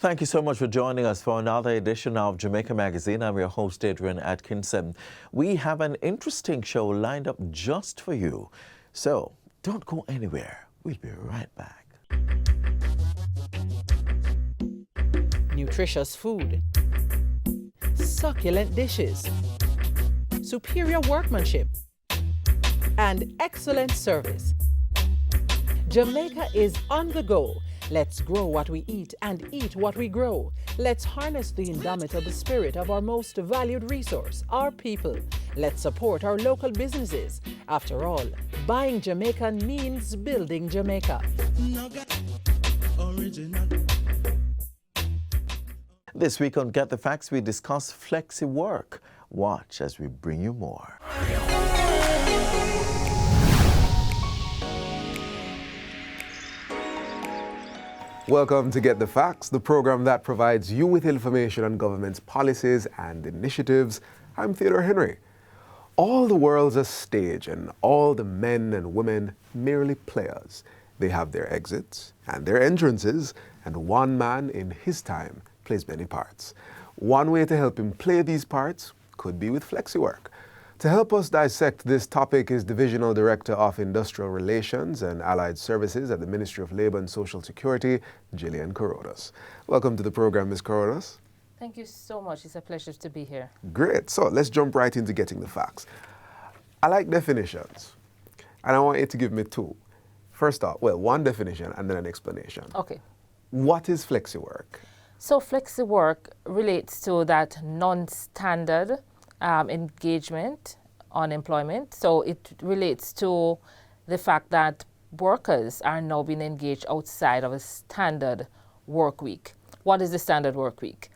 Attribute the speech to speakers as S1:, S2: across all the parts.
S1: Thank you so much for joining us for another edition of Jamaica Magazine. I'm your host, Adrian Atkinson. We have an interesting show lined up just for you. So don't go anywhere. We'll be right back.
S2: Nutritious food, succulent dishes, superior workmanship, and excellent service. Jamaica is on the go. Let's grow what we eat and eat what we grow. Let's harness the indomitable spirit of our most valued resource, our people. Let's support our local businesses. After all, buying Jamaican means building Jamaica.
S1: This week on Get the Facts, we discuss flexi-work. Watch as we bring you more.
S3: Welcome to Get the Facts, the program that provides you with information on government's policies and initiatives. I'm Theodore Henry. All the world's a stage, and all the men and women merely players. They have their exits and their entrances, and one man in his time plays many parts. One way to help him play these parts could be with flexi-work. To help us dissect this topic is Divisional Director of Industrial Relations and Allied Services at the Ministry of Labour and Social Security, Gillian Coronas. Welcome to the program, Ms. Coronas.
S4: Thank you so much. It's a pleasure to be here.
S3: Great. So let's jump right into getting the facts. I like definitions, and I want you to give me two. First off, one definition and then an explanation.
S4: Okay.
S3: What is flexi-work?
S4: So flexi-work relates to that non-standard engagement on employment. So it relates to the fact that workers are now being engaged outside of a standard work week. What is the standard work week?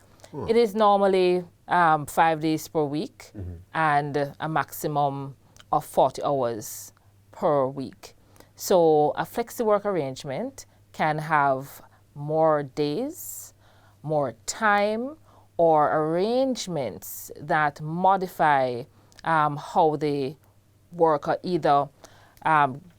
S4: It is normally 5 days per week and a maximum of 40 hours per week. So a flexi-work arrangement can have more days, more time, or arrangements that modify how the worker either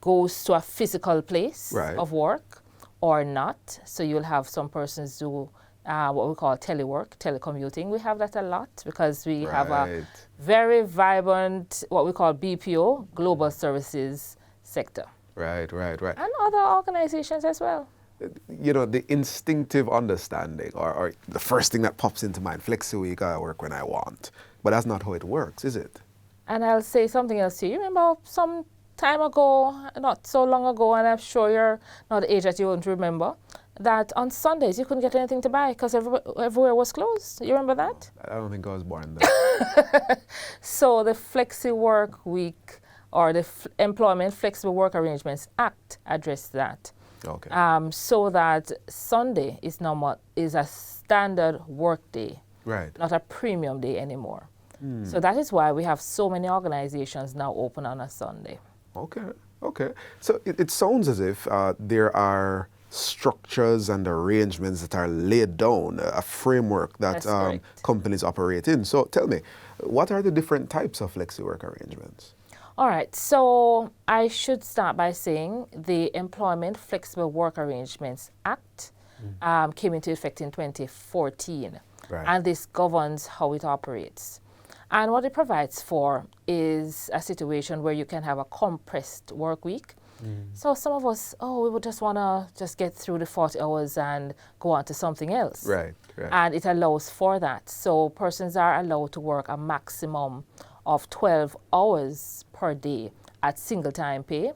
S4: goes to a physical place of work or not. So you'll have some persons do what we call telework, telecommuting. We have that a lot because we have a very vibrant, what we call BPO, global services sector.
S3: Right.
S4: And other organizations as well.
S3: You know, the instinctive understanding or the first thing that pops into mind, flexi-week, I work when I want. But that's not how it works, is it?
S4: And I'll say something else to you. Remember some time ago, not so long ago, and I'm sure you're not the age that you won't remember, that on Sundays you couldn't get anything to buy because everywhere was closed. You remember that?
S3: I don't think I was born then.
S4: So the Flexi-Work Week or the Employment Flexible Work Arrangements Act addressed that.
S3: Okay.
S4: So that Sunday is a standard work day, not a premium day anymore. So that is why we have so many organizations now open on a Sunday.
S3: Okay. So it sounds as if there are structures and arrangements that are laid down, a framework that companies operate in. So tell me, what are the different types of flexi-work arrangements?
S4: All right, so I should start by saying the Employment Flexible Work Arrangements Act came into effect in 2014, and this governs how it operates. And what it provides for is a situation where you can have a compressed work week. So some of us, we would just want to get through the 40 hours and go on to something else. Right. And it allows for that. So persons are allowed to work a maximum of 12 hours per day at single time pay.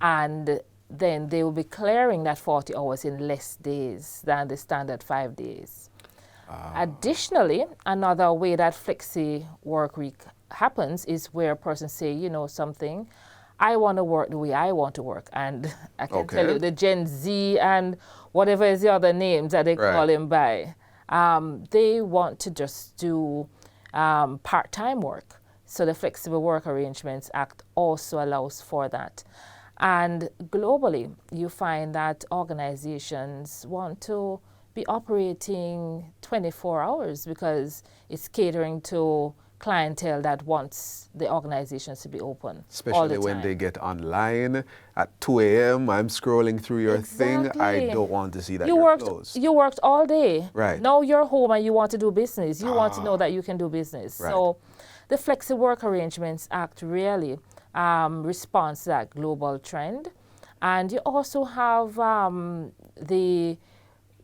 S4: And then they will be clearing that 40 hours in less days than the standard 5 days. Additionally, another way that flexi work week happens is where a person say, you know something, I want to work the way I want to work. And I can tell you the Gen Z and whatever is the other names that they call him by, they want to just do part-time work. So the Flexible Work Arrangements Act also allows for that. And globally, you find that organizations want to be operating 24 hours because it's catering to clientele that wants the organizations to be open all the
S3: Especially when
S4: time.
S3: they get online at 2 a.m. I'm scrolling through your thing. I don't want to see that you're closed.
S4: You worked all day.
S3: Right.
S4: Now you're home and you want to do business. You want to know that you can do business.
S3: Right.
S4: So the Flexi-Work Arrangements Act really responds to that global trend. And you also have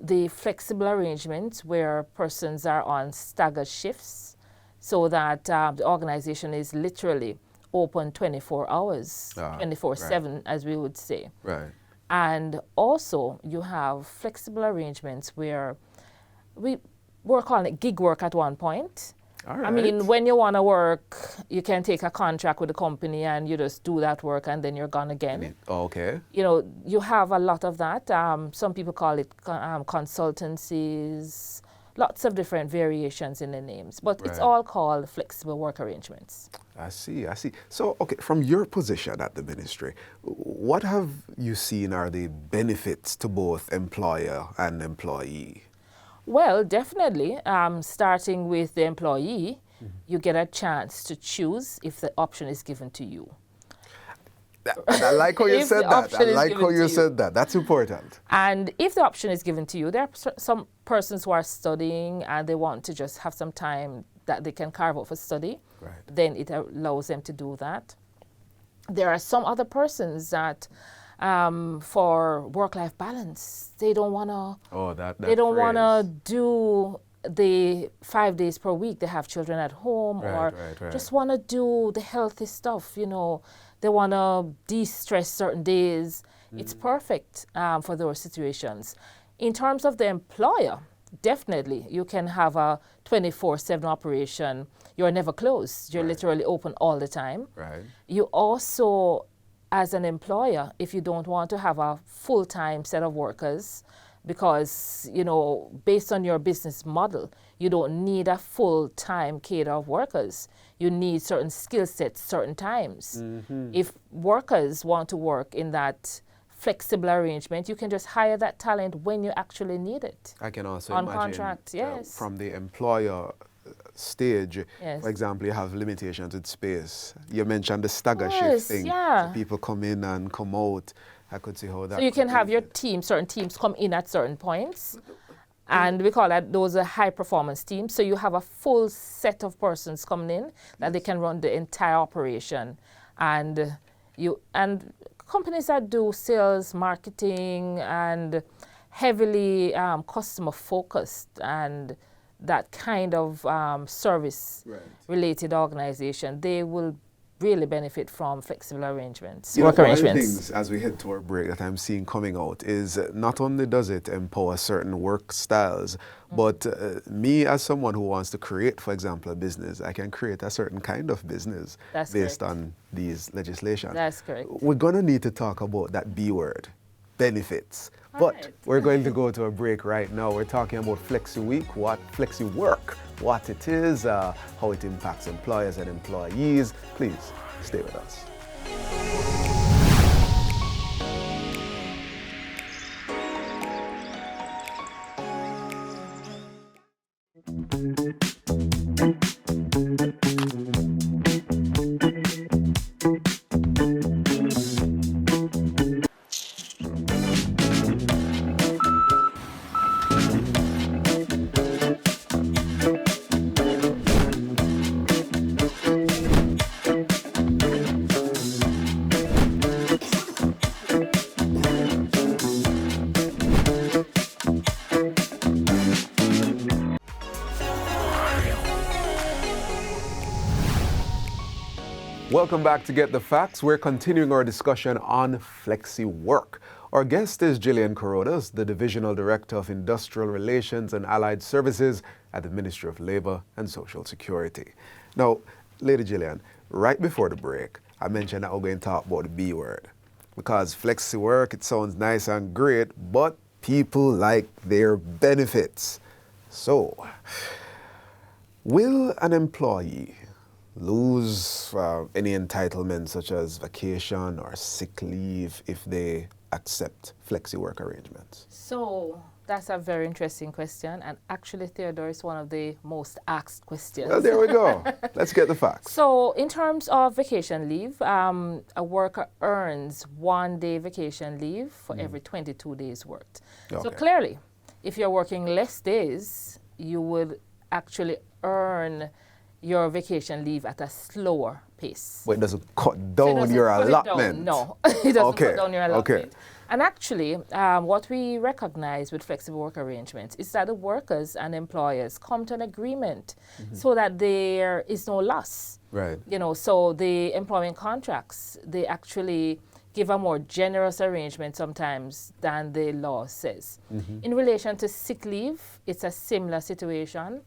S4: the flexible arrangements where persons are on staggered shifts so that the organization is literally open 24 hours, 24/7, as we would say.
S3: Right.
S4: And also you have flexible arrangements where we were calling it gig work at one point.
S3: All right.
S4: I mean, when you want to work, you can take a contract with the company and you just do that work and then you're gone again.
S3: Okay.
S4: You know, you have a lot of that. Some people call it consultancies, lots of different variations in the names, but it's all called flexible work arrangements.
S3: I see. So, okay, from your position at the ministry, what have you seen are the benefits to both employer and employee?
S4: Well, definitely, starting with the employee, you get a chance to choose if the option is given to you.
S3: I like how you said that. I like how you said that. That's important.
S4: And if the option is given to you, there are some persons who are studying and they want to just have some time that they can carve out for study.
S3: Right.
S4: Then it allows them to do that. There are some other persons that for work-life balance, they don't want to.
S3: Oh, that
S4: they don't
S3: phrase.
S4: want to do the 5 days per week. They have children at home, or just want to do the healthy stuff. You know, they want to de-stress certain days. It's perfect for those situations. In terms of the employer, definitely you can have a 24/7 operation. You're never closed. You're literally open all the time.
S3: Right.
S4: You also, as an employer, if you don't want to have a full-time set of workers, because, you know, based on your business model, you don't need a full-time cadre of workers. You need certain skill sets, certain times. If workers want to work in that flexible arrangement, you can just hire that talent when you actually need it.
S3: I can also
S4: on
S3: imagine
S4: contract, yes.
S3: From the employer stage,
S4: Yes.
S3: for example, you have limitations with space. You mentioned the stagger shift
S4: Yes,
S3: thing.
S4: yeah.
S3: So people come in and come out. I could see how that.
S4: So you can
S3: could
S4: have
S3: be.
S4: your team, certain teams come in at certain points, and we call that those are high performance teams. So you have a full set of persons coming in that they can run the entire operation, and companies that do sales, marketing, and heavily customer focused and that kind of service related organization, they will really benefit from flexible arrangements, work
S3: One of
S4: arrangements.
S3: the things as we head to our break that I'm seeing coming out is not only does it empower certain work styles, but me as someone who wants to create, for example, a business, I can create a certain kind of business based on these legislation.
S4: That's correct.
S3: We're going to need to talk about that B word, benefits. But we're going to go to a break right now. We're talking about Flexi Week, Flexi Work, what it is, how it impacts employers and employees. Please stay with us. Welcome back to Get the Facts. We're continuing our discussion on Flexi Work. Our guest is Gillian Corodas, the Divisional Director of Industrial Relations and Allied Services at the Ministry of Labor and Social Security. Now, Lady Gillian, right before the break, I mentioned that we're going to talk about the B word. Because Flexi Work, it sounds nice and great, but people like their benefits. So, will an employee lose any entitlements such as vacation or sick leave if they accept flexi work arrangements?
S4: So That's a very interesting question, and actually, Theodore, is one of the most asked questions.
S3: Well, there we go. Let's get the facts.
S4: So, in terms of vacation leave, a worker earns 1 day vacation leave for every 22 days worked. So,
S3: Okay.
S4: clearly, if you're working less days, you would actually earn your vacation leave at a slower pace.
S3: But it doesn't cut
S4: So it
S3: down
S4: doesn't
S3: your
S4: cut it down.
S3: allotment.
S4: No, it doesn't
S3: Okay,
S4: cut down your allotment.
S3: okay.
S4: And actually, what we recognize with flexible work arrangements is that the workers and employers come to an agreement so that there is no loss.
S3: Right.
S4: You know, so the employment contracts, they actually give a more generous arrangement sometimes than the law says. In relation to sick leave, it's a similar situation.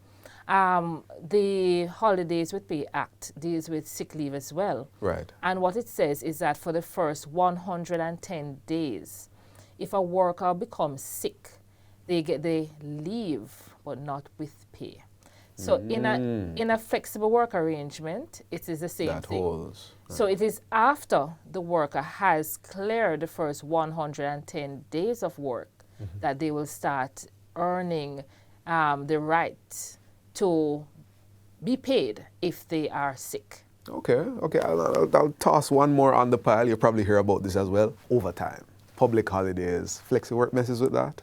S4: The Holidays with Pay Act deals with sick leave as well.
S3: Right.
S4: And what it says is that for the first 110 days, if a worker becomes sick, they get the leave, but not with pay. So in a flexible work arrangement, it is the same
S3: That
S4: thing.
S3: holds.
S4: So it is after the worker has cleared the first 110 days of work that they will start earning the right to be paid if they are sick.
S3: Okay, okay. I'll toss one more on the pile. You probably hear about this as well. Overtime, public holidays, flexi work messes with that.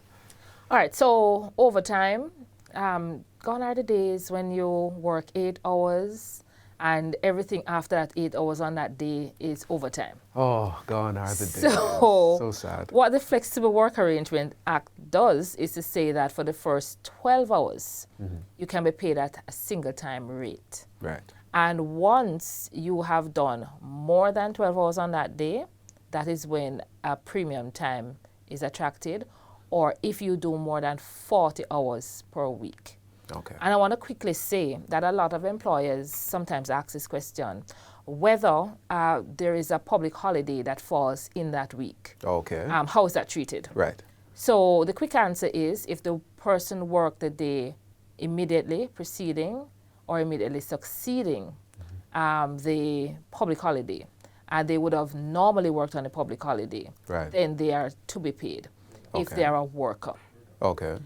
S4: All right, so overtime, gone are the days when you work 8 hours and everything after that 8 hours on that day is overtime.
S3: Oh, gone are the days.
S4: So
S3: sad.
S4: what the Flexible Work Arrangement Act does is to say that for the first 12 hours, you can be paid at a single time rate.
S3: Right.
S4: And once you have done more than 12 hours on that day, that is when a premium time is attracted, or if you do more than 40 hours per week.
S3: Okay.
S4: And I want to quickly say that a lot of employers sometimes ask this question, whether there is a public holiday that falls in that week.
S3: Okay.
S4: How is that treated?
S3: Right.
S4: So the quick answer is if the person worked the day immediately preceding or immediately succeeding the public holiday, and they would have normally worked on a public holiday,
S3: Right.
S4: then they are to be paid if
S3: Okay.
S4: they are a worker.
S3: Okay.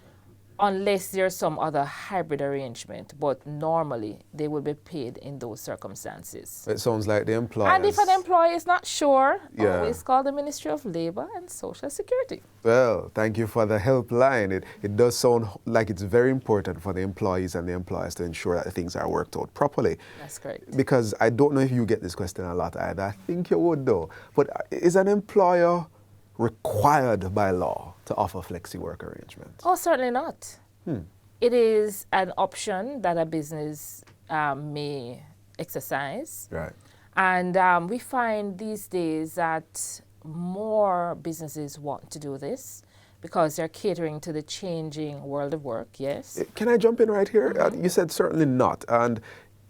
S4: Unless there's some other hybrid arrangement, but normally they will be paid in those circumstances.
S3: It sounds like the employers.
S4: And if an employer is not sure,
S3: Yeah.
S4: always call the Ministry of Labor and Social Security.
S3: Well, thank you for the helpline. It does sound like it's very important for the employees and the employers to ensure that things are worked out properly.
S4: That's correct.
S3: Because I don't know if you get this question a lot either. I think you would though. But is an employer required by law to offer flexi work arrangements?
S4: Oh, certainly not. It is an option that a business may exercise.
S3: Right.
S4: And we find these days that more businesses want to do this because they're catering to the changing world of work, yes.
S3: Can I jump in right here? You said certainly not. And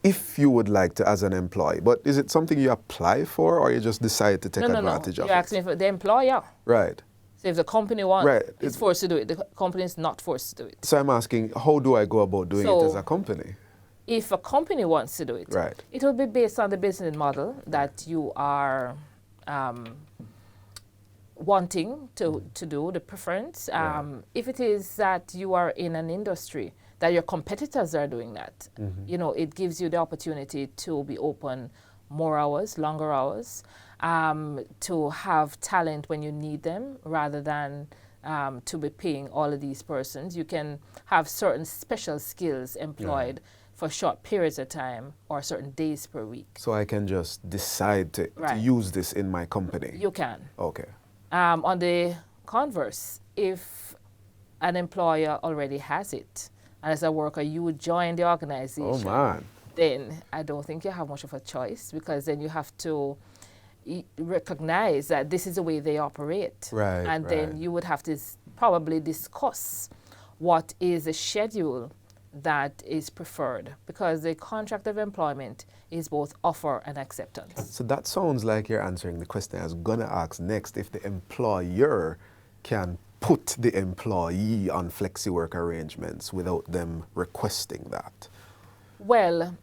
S3: if you would like to as an employee, but is it something you apply for or you just decide to take advantage of
S4: You're
S3: it?
S4: asking for the employer.
S3: Right.
S4: So if the company wants,
S3: Right.
S4: it's forced to do it. The company is not forced to do it.
S3: So I'm asking, how do I go about doing it as a company?
S4: If a company wants to do it,
S3: Right.
S4: it will be based on the business model that you are wanting to do, the preference. If it is that you are in an industry that your competitors are doing that, you know, it gives you the opportunity to be open more hours, longer hours, to have talent when you need them rather than to be paying all of these persons. You can have certain special skills employed for short periods of time or certain days per week.
S3: So I can just decide to use this in my company?
S4: You can.
S3: Okay.
S4: On the converse, if an employer already has it, and as a worker you would join the organization,
S3: Oh man.
S4: then I don't think you have much of a choice, because then you have to recognize that this is the way they operate.
S3: Right,
S4: and then you would have to probably discuss what is the schedule that is preferred, because the contract of employment is both offer and acceptance.
S3: So that sounds like you're answering the question I was going to ask next, if the employer can put the employee on flexi work arrangements without them requesting that.
S4: Well,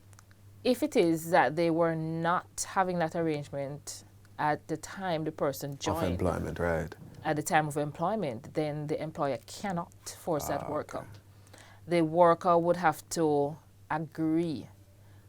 S4: if it is that they were not having that arrangement at the time the person joined,
S3: Of employment, right.
S4: at the time of employment, then the employer cannot force that worker. The worker would have to agree,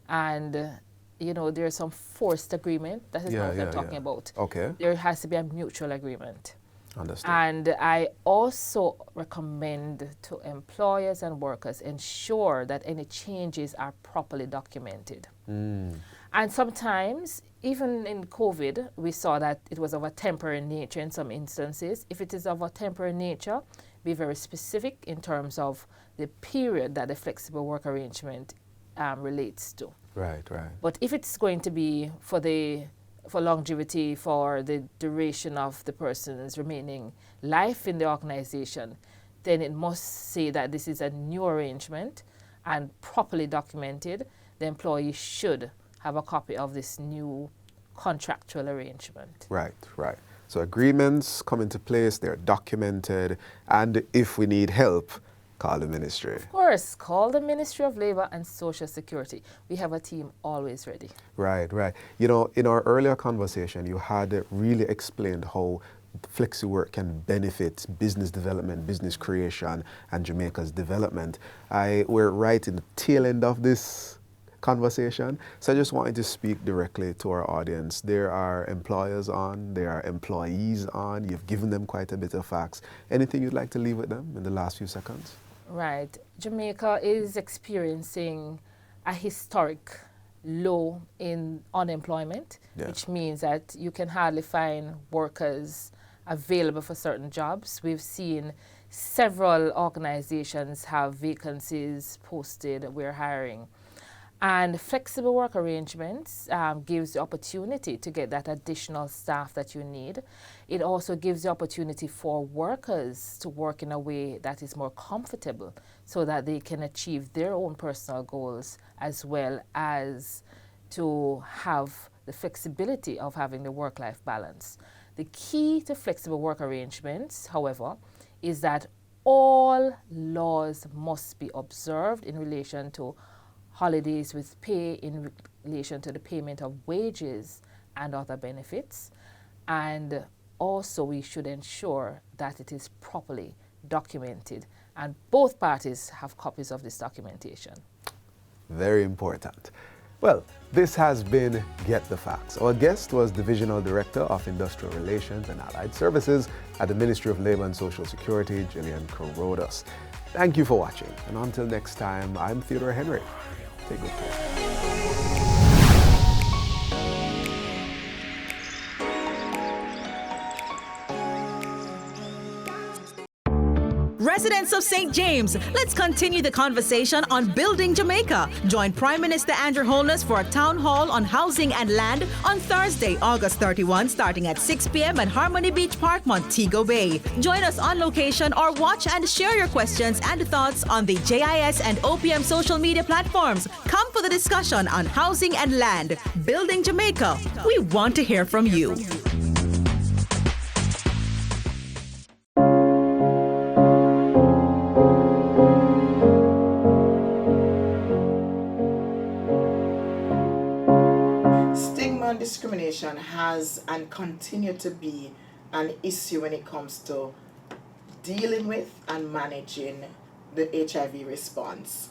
S4: and there's some forced agreement. That is not what I'm talking about.
S3: Okay.
S4: There has to be a mutual agreement.
S3: Understood.
S4: And I also recommend to employers and workers ensure that any changes are properly documented. And sometimes, even in COVID, we saw that it was of a temporary nature in some instances. If it is of a temporary nature, be very specific in terms of the period that the flexible work arrangement relates to.
S3: Right, right.
S4: But if it's going to be for longevity, for the duration of the person's remaining life in the organization, then it must say that this is a new arrangement and properly documented. The employee should have a copy of this new contractual arrangement.
S3: Right, right. So agreements come into place, they're documented, and if we need help, call the ministry.
S4: Of course, call the Ministry of Labor and Social Security. We have a team always ready.
S3: Right, right. In our earlier conversation, you had really explained how flexi work can benefit business development, business creation, and Jamaica's development. We're right in the tail end of this conversation, so I just wanted to speak directly to our audience. There are employers on, there are employees on, you've given them quite a bit of facts. Anything you'd like to leave with them in the last few seconds?
S4: Right. Jamaica is experiencing a historic low in unemployment, which means that you can hardly find workers available for certain jobs. We've seen several organizations have vacancies posted, we're hiring. And flexible work arrangements gives the opportunity to get that additional staff that you need. It also gives the opportunity for workers to work in a way that is more comfortable so that they can achieve their own personal goals as well as to have the flexibility of having the work-life balance. The key to flexible work arrangements, however, is that all laws must be observed in relation to holidays with pay, in relation to the payment of wages and other benefits. And also we should ensure that it is properly documented and both parties have copies of this documentation.
S3: Very important. Well, this has been Get the Facts. Our guest was Divisional Director of Industrial Relations and Allied Services at the Ministry of Labor and Social Security, Gillian Corodas. Thank you for watching, and until next time, I'm Theodore Henry. Take good care.
S5: Residents of St. James, let's continue the conversation on building Jamaica. Join Prime Minister Andrew Holness for a town hall on housing and land on Thursday, August 31, starting at 6 p.m. at Harmony Beach Park, Montego Bay. Join us on location or watch and share your questions and thoughts on the JIS and OPM social media platforms. Come for the discussion on housing and land. Building Jamaica. We want to hear from you.
S6: Discrimination has and continue to be an issue when it comes to dealing with and managing the HIV response.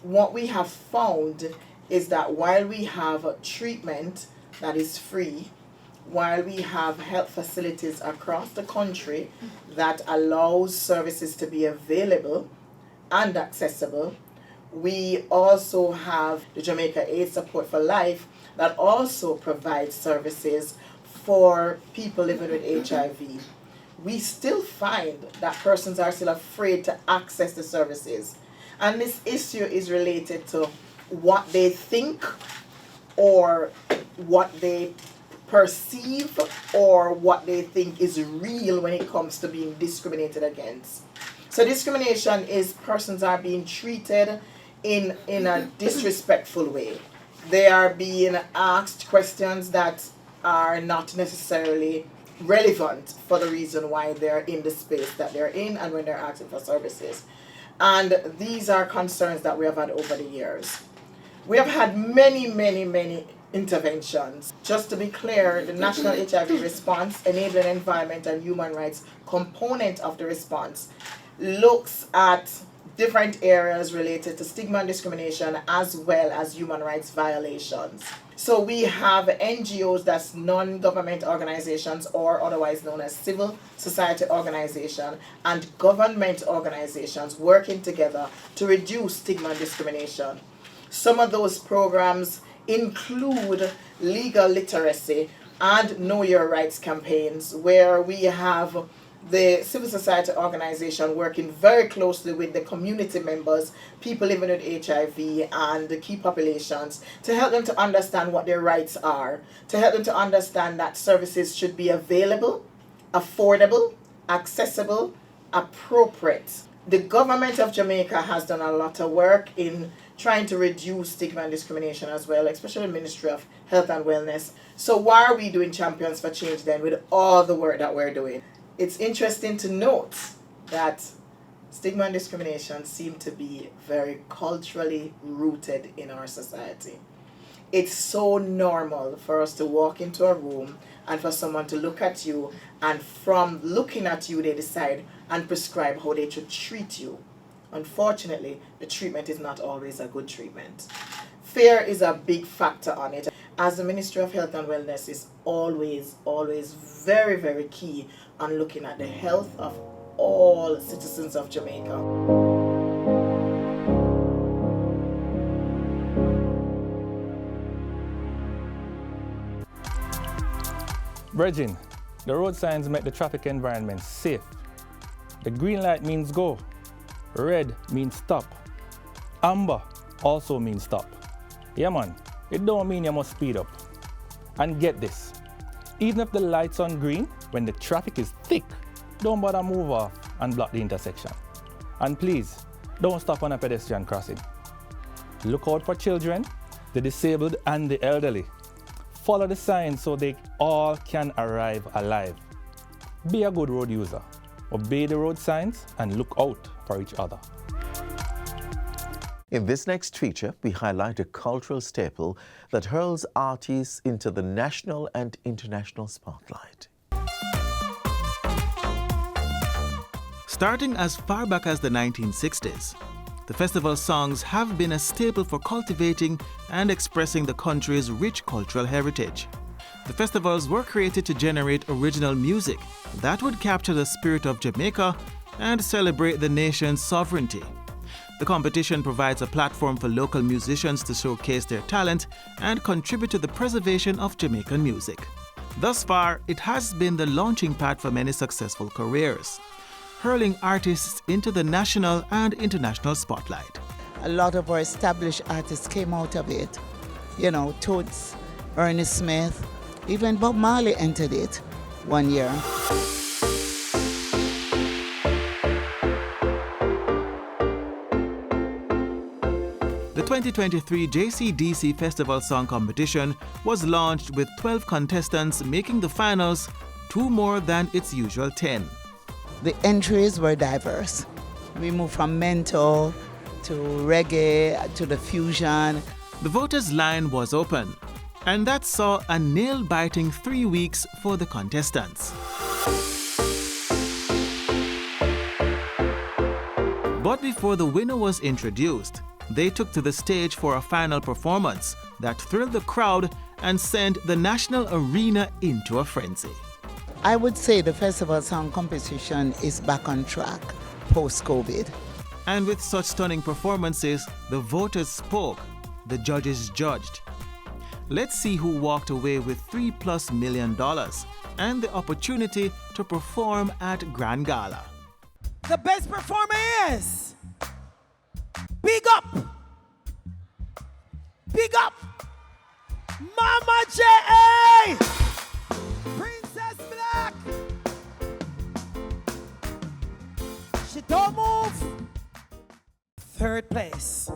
S6: What we have found is that while we have treatment that is free, while we have health facilities across the country that allows services to be available and accessible, we also have the Jamaica AIDS Support for Life that also provides services for people living with HIV. We still find that persons are still afraid to access the services. And this issue is related to what they think or what they perceive or what they think is real when it comes to being discriminated against. So discrimination is persons are being treated in a disrespectful way. They are being asked questions that are not necessarily relevant for the reason why they're in the space that they're in and when they're asking for services. And these are concerns that we have had over the years. We have had many interventions. Just to be clear, the National HIV Response, Enabling Environment and Human Rights component of the response looks at different areas related to stigma and discrimination as well as human rights violations. So we have NGOs, that's non-government organizations or otherwise known as civil society organization, and government organizations working together to reduce stigma and discrimination. Some of those programs include legal literacy and know your rights campaigns, where we have the civil society organization working very closely with the community members, people living with HIV and the key populations, to help them to understand what their rights are, to help them to understand that services should be available, affordable, accessible, appropriate. The government of Jamaica has done a lot of work in trying to reduce stigma and discrimination as well, especially the Ministry of Health and Wellness. So why are we doing Champions for Change then with all the work that we're doing? It's interesting to note that stigma and discrimination seem to be very culturally rooted in our society. It's so normal for us to walk into a room and for someone to look at you, and from looking at you they decide and prescribe how they should treat you. Unfortunately, the treatment is not always a good treatment. Fear is a big factor on it, as the Ministry of Health and Wellness is always very, very key on looking at the health of all citizens of Jamaica.
S7: Virgin, the road signs make the traffic environment safe. The green light means go. Red means stop. Amber also means stop. Yeah man, it don't mean you must speed up. And get this, even if the light's on green, when the traffic is thick, don't bother move off and block the intersection. And please, don't stop on a pedestrian crossing. Look out for children, the disabled and the elderly. Follow the signs so they all can arrive alive. Be a good road user. Obey the road signs and look out for each other.
S1: In this next feature, we highlight a cultural staple that hurls artists into the national and international spotlight.
S8: Starting as far back as the 1960s, the festival songs have been a staple for cultivating and expressing the country's rich cultural heritage. The festivals were created to generate original music that would capture the spirit of Jamaica and celebrate the nation's sovereignty. The competition provides a platform for local musicians to showcase their talent and contribute to the preservation of Jamaican music. Thus far, it has been the launching pad for many successful careers, hurling artists into the national and international spotlight.
S9: A lot of our established artists came out of it. You know, Toots, Ernest Smith, even Bob Marley entered it one year.
S8: The 2023 JCDC Festival Song Competition was launched with 12 contestants, making the finals 2 more than its usual 10.
S9: The entries were diverse. We moved from mento to reggae to the fusion.
S8: The voters' line was open, and that saw a nail-biting 3 weeks for the contestants. But before the winner was introduced, they took to the stage for a final performance that thrilled the crowd and sent the national arena into a frenzy.
S9: I would say the festival song competition is back on track post-COVID.
S8: And with such stunning performances, the voters spoke, the judges judged. Let's see who walked away with $3+ million and the opportunity to perform at Grand Gala.
S10: The best performer is Big Up Mama J.A. Princess Black. She don't move. Third place,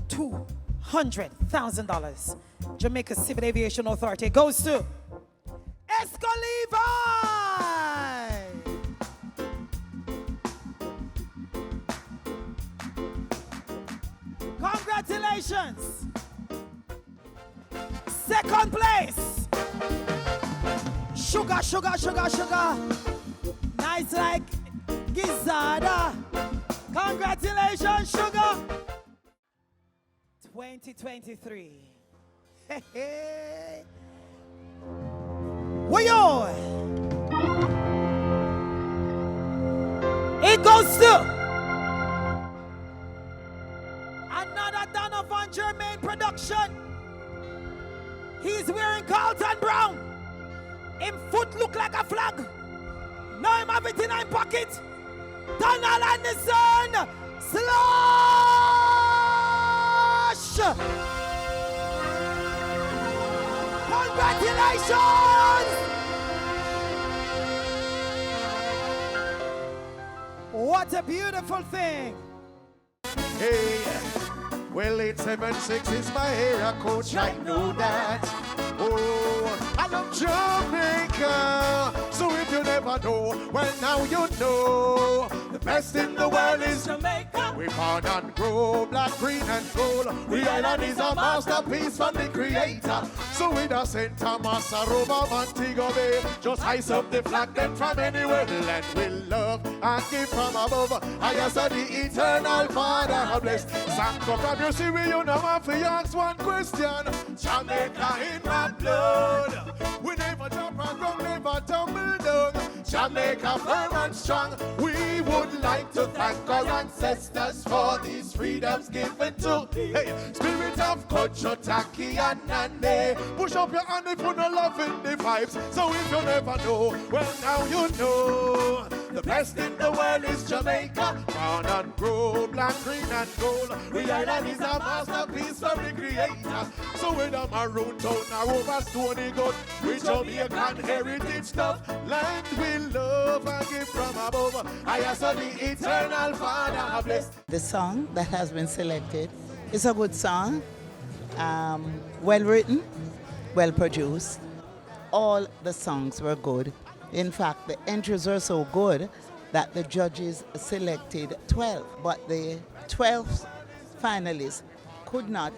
S10: $200,000. Jamaica Civil Aviation Authority goes to Escaliva. Congratulations. Congratulations. Second place. Sugar, sugar, sugar, sugar. Nice like Gizada. Congratulations, sugar. 2023. Hey, hey. Woyo. It goes to another Donovan Germain production. He's wearing Carlton Brown. Him foot look like a flag. Now him have it in his pocket. Donald Anderson. Slash. Congratulations. What a beautiful thing.
S11: Hey, well, 876 is my area coach, I know that. Oh, I love Jamaica. So if you never know, well, now you know. The best in the world is Jamaica. We born and grow, black, green, and gold. The island is a masterpiece from the creator. So with a St. Thomas, Aruba, Montego Bay, just ice up the flag, then from anywhere the land will love and give from above. I ask the eternal Father bless. Sanko, from you see me, you know have to ask one question. Jamaica in my blood. We never jump around, never tumble down. Jamaica firm and strong. We would like to thank our ancestors for these freedoms given to. Hey, spirit of culture, Taki and Nande. Push up your hand if you no love in the vibes. So if you never know, well now you know. The best in the world is Jamaica. Brown and grow, black, green and gold. The island is a masterpiece from the creator. So whether maroon town or over Stony Goat, with Jamaican heritage stuff, land we love and give from above. I ask the eternal Father bless.
S9: The song that has been selected is a good song, well written, well produced. All the songs were good. In fact, the entries were so good that the judges selected 12, but the 12th finalist could not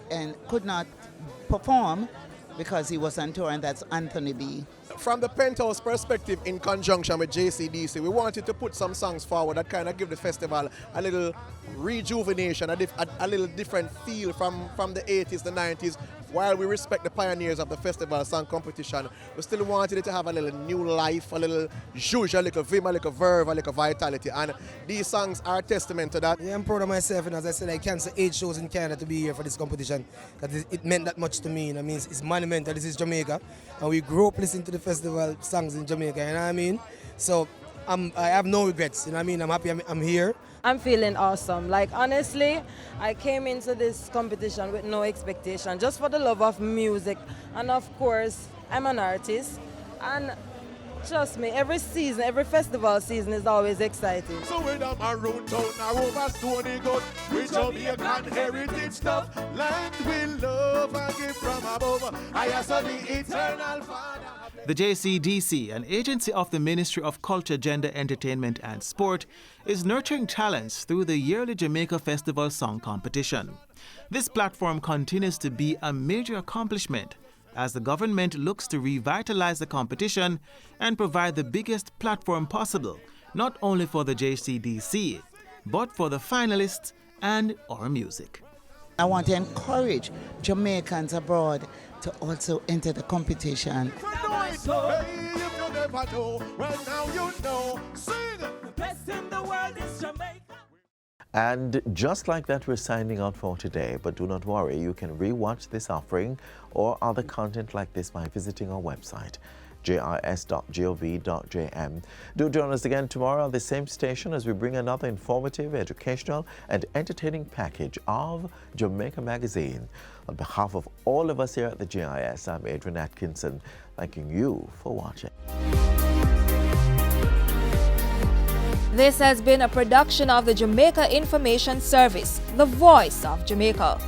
S9: perform because he was on tour, and that's Anthony B.
S11: From the Penthouse perspective, in conjunction with JCDC, we wanted to put some songs forward that kind of give the festival a little rejuvenation, a little different feel from the 80s, the 90s. While we respect the pioneers of the festival song competition, we still wanted it to have a little new life, a little zhuzh, a little vim, a little verve, a little vitality. And these songs are a testament to that.
S12: Yeah, I'm proud of myself, and as I said, I cancelled 8 shows in Canada to be here for this competition. Because it meant that much to me. I mean, it's monumental. This is Jamaica, and we grew up listening to the festival songs in Jamaica, you know what I mean? So I have no regrets, you know what I mean? I'm happy I'm here.
S13: I'm feeling awesome. Like, honestly, I came into this competition with no expectation, just for the love of music. And of course, I'm an artist. And trust me, every season, every festival season is always exciting.
S11: So with a maroon town or over Stony Goat, with Jamaican heritage stuff, land we love and give from above. I ask the eternal Father.
S8: The JCDC, an agency of the Ministry of Culture, Gender, Entertainment and Sport, is nurturing talents through the yearly Jamaica Festival Song Competition. This platform continues to be a major accomplishment as the government looks to revitalize the competition and provide the biggest platform possible, not only for the JCDC, but for the finalists and our music.
S9: I want to encourage Jamaicans abroad to also enter the competition.
S11: Hey, if you never know, well now you know. Sing! The best in the world is Jamaica.
S1: And just like that, we're signing out for today. But do not worry, you can re-watch this offering or other content like this by visiting our website, jis.gov.jm. Do join us again tomorrow on the same station as we bring another informative, educational and entertaining package of Jamaica Magazine. On behalf of all of us here at the GIS, I'm Adrian Atkinson, thanking you for watching.
S14: This has been a production of the Jamaica Information Service, the voice of Jamaica.